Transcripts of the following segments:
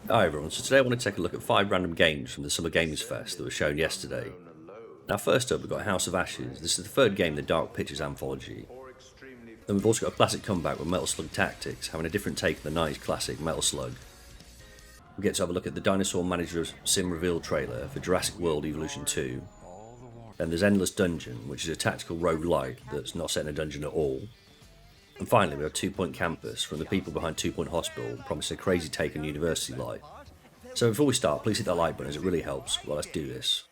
Hi everyone, so today I want to take a look at 5 random games from the Summer Games Fest that were shown yesterday. Now first up we've got House of Ashes. This is the third game in the Dark Pictures anthology. Then we've also got a classic comeback with Metal Slug Tactics, having a different take on the 90s classic Metal Slug. We get to have a look at the Dinosaur Manager Sim reveal trailer for Jurassic World Evolution 2. Then there's Endless Dungeon, which is a tactical roguelike that's not set in a dungeon at all. And finally we have 2 Point Campus from the people behind 2 Point Hospital, promising a crazy take on university life. So before we start, please hit that like button as it really helps. Well, let's do this.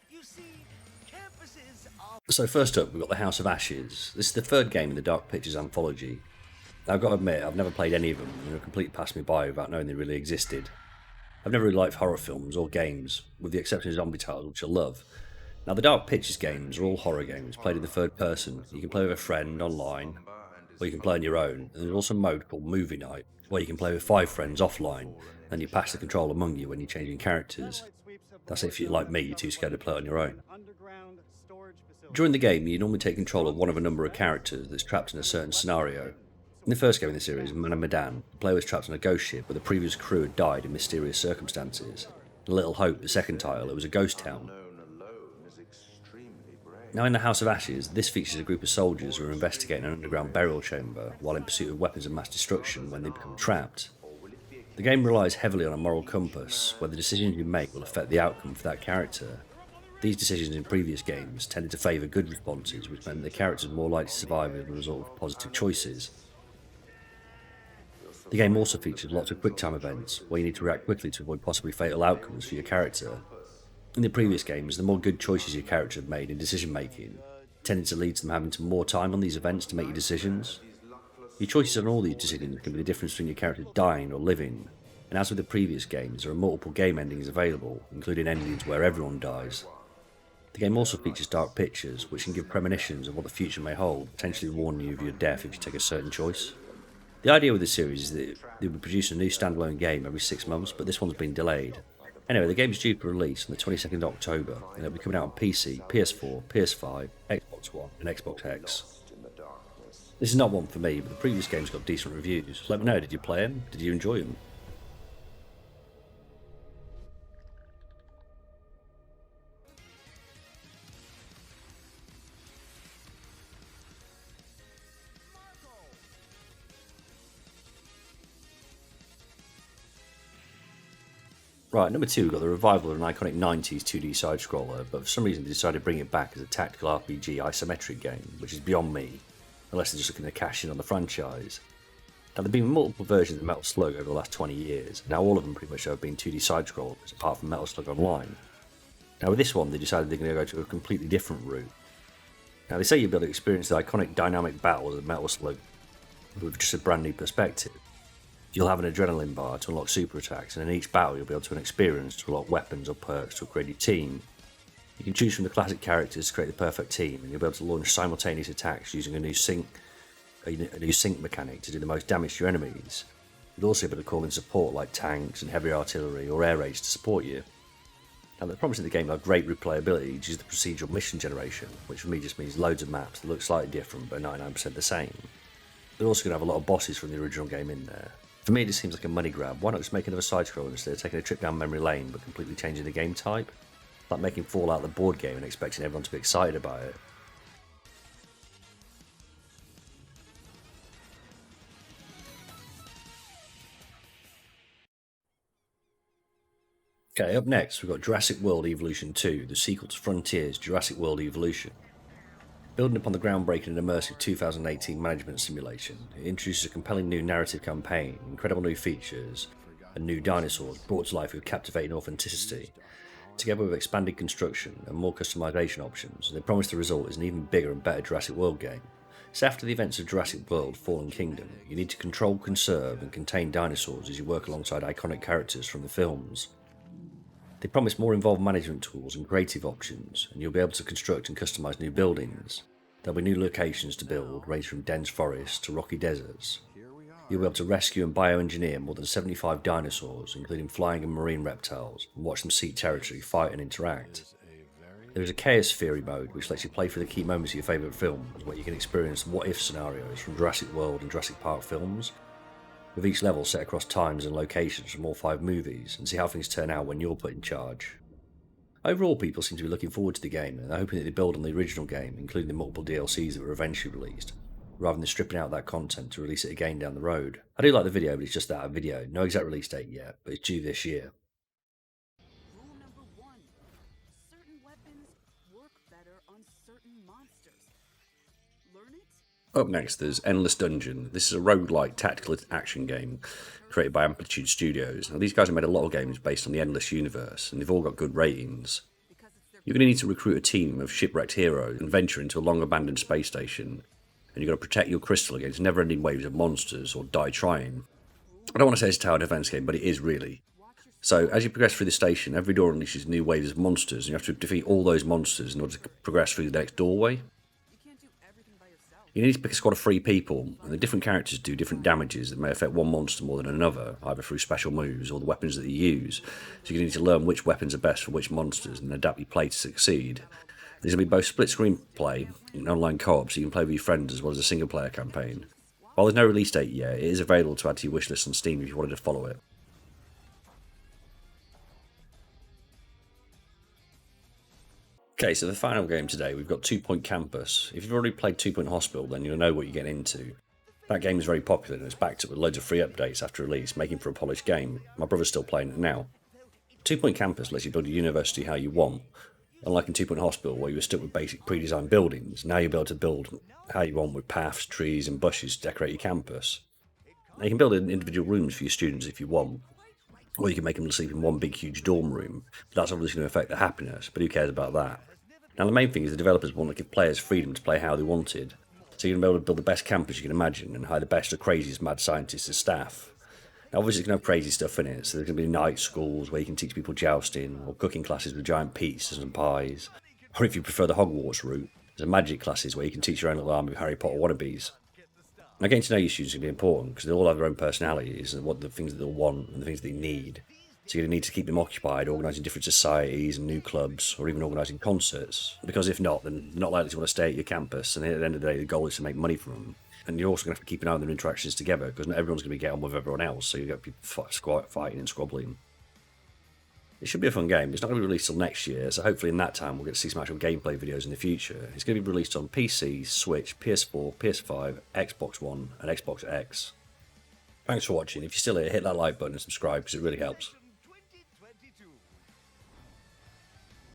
So first up, we've got the House of Ashes. This is the third game in the Dark Pictures anthology. Now I've got to admit, I've never played any of them, and they've completely passed me by without knowing they really existed. I've never really liked horror films or games, with the exception of zombie titles, which I love. Now the Dark Pictures games are all horror games, played in the third person. You can play with a friend online, or you can play on your own. And there's also a mode called Movie Night, where you can play with 5 friends offline, and you pass the control among you when you're changing characters. That's if you're like me, you're too scared to play on your own. During the game, you normally take control of one of a number of characters that's trapped in a certain scenario. In the first game in the series, Man and Medan, the player was trapped on a ghost ship where the previous crew had died in mysterious circumstances. In Little Hope, the second title, it was a ghost town. Now in the House of Ashes, this features a group of soldiers who are investigating an underground burial chamber while in pursuit of weapons of mass destruction when they become trapped. The game relies heavily on a moral compass, where the decisions you make will affect the outcome for that character. These decisions in previous games tended to favour good responses, which meant the characters were more likely to survive as a result of positive choices. The game also features lots of quick time events, where you need to react quickly to avoid possibly fatal outcomes for your character. In the previous games, the more good choices your character had made in decision making tended to lead to them having more time on these events to make your decisions. Your choices on all these decisions can be the difference between your character dying or living, and as with the previous games, there are multiple game endings available, including endings where everyone dies. The game also features dark pictures, which can give premonitions of what the future may hold, potentially warning you of your death if you take a certain choice. The idea with this series is that they would produce a new standalone game every 6 months, but this one's been delayed. Anyway, the game is due for release on the 22nd of October, and it'll be coming out on PC, PS4, PS5, Xbox One, and Xbox X. This is not one for me, but the previous games got decent reviews. Let me know, did you play them? Did you enjoy them? Right, number 2, we've got the revival of an iconic 90s 2D side-scroller, but for some reason they decided to bring it back as a tactical RPG isometric game, which is beyond me, unless they're just looking to cash in on the franchise. Now, there have been multiple versions of Metal Slug over the last 20 years, now all of them pretty much have been 2D side-scrollers, apart from Metal Slug Online. Now with this one, they decided they're going to go to a completely different route. Now they say you'll be able to experience the iconic dynamic battles of Metal Slug with just a brand new perspective. You'll have an adrenaline bar to unlock super attacks, and in each battle you'll be able to experience to unlock weapons or perks to upgrade your team. You can choose from the classic characters to create the perfect team, and you'll be able to launch simultaneous attacks using a new sync mechanic to do the most damage to your enemies. You'll also be able to call in support like tanks and heavy artillery or air raids to support you. Now the promise of the game are great replayability due to the procedural mission generation, which for me just means loads of maps that look slightly different but 99% the same. They're also going to have a lot of bosses from the original game in there. For me, this seems like a money grab. Why not just make another side-scroller instead of taking a trip down memory lane but completely changing the game type? Like making Fallout the board game and expecting everyone to be excited about it. Okay, up next we've got Jurassic World Evolution 2, the sequel to Frontiers Jurassic World Evolution. Building upon the groundbreaking and immersive 2018 management simulation, it introduces a compelling new narrative campaign, incredible new features, and new dinosaurs brought to life with captivating authenticity. Together with expanded construction and more customization options, they promise the result is an even bigger and better Jurassic World game. So after the events of Jurassic World Fallen Kingdom, you need to control, conserve, and contain dinosaurs as you work alongside iconic characters from the films. They promise more involved management tools and creative options, and you'll be able to construct and customise new buildings. There'll be new locations to build, ranging from dense forests to rocky deserts. You'll be able to rescue and bioengineer more than 75 dinosaurs, including flying and marine reptiles, and watch them seek territory, fight and interact. There is a Chaos Theory mode, which lets you play through the key moments of your favourite films, where you can experience what-if scenarios from Jurassic World and Jurassic Park films. with each level set across times and locations from all 5 movies, and see how things turn out when you're put in charge. Overall, people seem to be looking forward to the game, and they're hoping that they build on the original game, including the multiple DLCs that were eventually released, rather than stripping out that content to release it again down the road. I do like the video, but it's just that, a video. No exact release date yet, but it's due this year. Rule number 1. Certain weapons work better on certain monsters. Learn it? Up next, there's Endless Dungeon. This is a roguelike tactical action game created by Amplitude Studios. Now, these guys have made a lot of games based on the Endless universe, and they've all got good ratings. You're going to need to recruit a team of shipwrecked heroes and venture into a long-abandoned space station, and you've got to protect your crystal against never-ending waves of monsters, or die trying. I don't want to say it's a tower defense game, but it is really. So, as you progress through the station, every door unleashes new waves of monsters, and you have to defeat all those monsters in order to progress through the next doorway. You need to pick a squad of 3 people, and the different characters do different damages that may affect one monster more than another, either through special moves or the weapons that they use. So you need to learn which weapons are best for which monsters and adapt your play to succeed. There's going to be both split-screen play and online co-op, so you can play with your friends as well as a single-player campaign. While there's no release date yet, it is available to add to your wishlist on Steam if you wanted to follow it. Okay, so the final game today, we've got 2 Point Campus. If you've already played 2 Point Hospital, then you'll know what you're getting into. That game is very popular and it's backed up with loads of free updates after release, making for a polished game. My brother's still playing it now. 2 Point Campus lets you build your university how you want. Unlike in 2 Point Hospital, where you were stuck with basic pre-designed buildings, now you'll be able to build how you want with paths, trees and bushes to decorate your campus. Now you can build individual rooms for your students if you want, or you can make them sleep in one big huge dorm room. That's obviously going to affect their happiness, but who cares about that? Now the main thing is the developers want to give players freedom to play how they wanted, so you're going to be able to build the best campus you can imagine and hire the best or craziest mad scientists as staff. Now obviously it's going to have crazy stuff in it, so there's going to be night schools where you can teach people jousting, or cooking classes with giant pizzas and pies, or if you prefer the Hogwarts route, there's magic classes where you can teach your own little army of Harry Potter wannabes. Now getting to know your students is going to be important because they'll all have their own personalities and what the things that they'll want and the things they need. So you're going to need to keep them occupied, organising different societies and new clubs, or even organising concerts. Because if not, then they're not likely to want to stay at your campus, and at the end of the day, the goal is to make money from them. And you're also going to have to keep an eye on their interactions together, because not everyone's going to get on with everyone else, so you've got people fighting and squabbling. It should be a fun game. It's not going to be released till next year, so hopefully in that time we'll get to see some actual gameplay videos in the future. It's going to be released on PC, Switch, PS4, PS5, Xbox One, and Xbox X. Thanks for watching. If you're still here, hit that like button and subscribe because it really helps.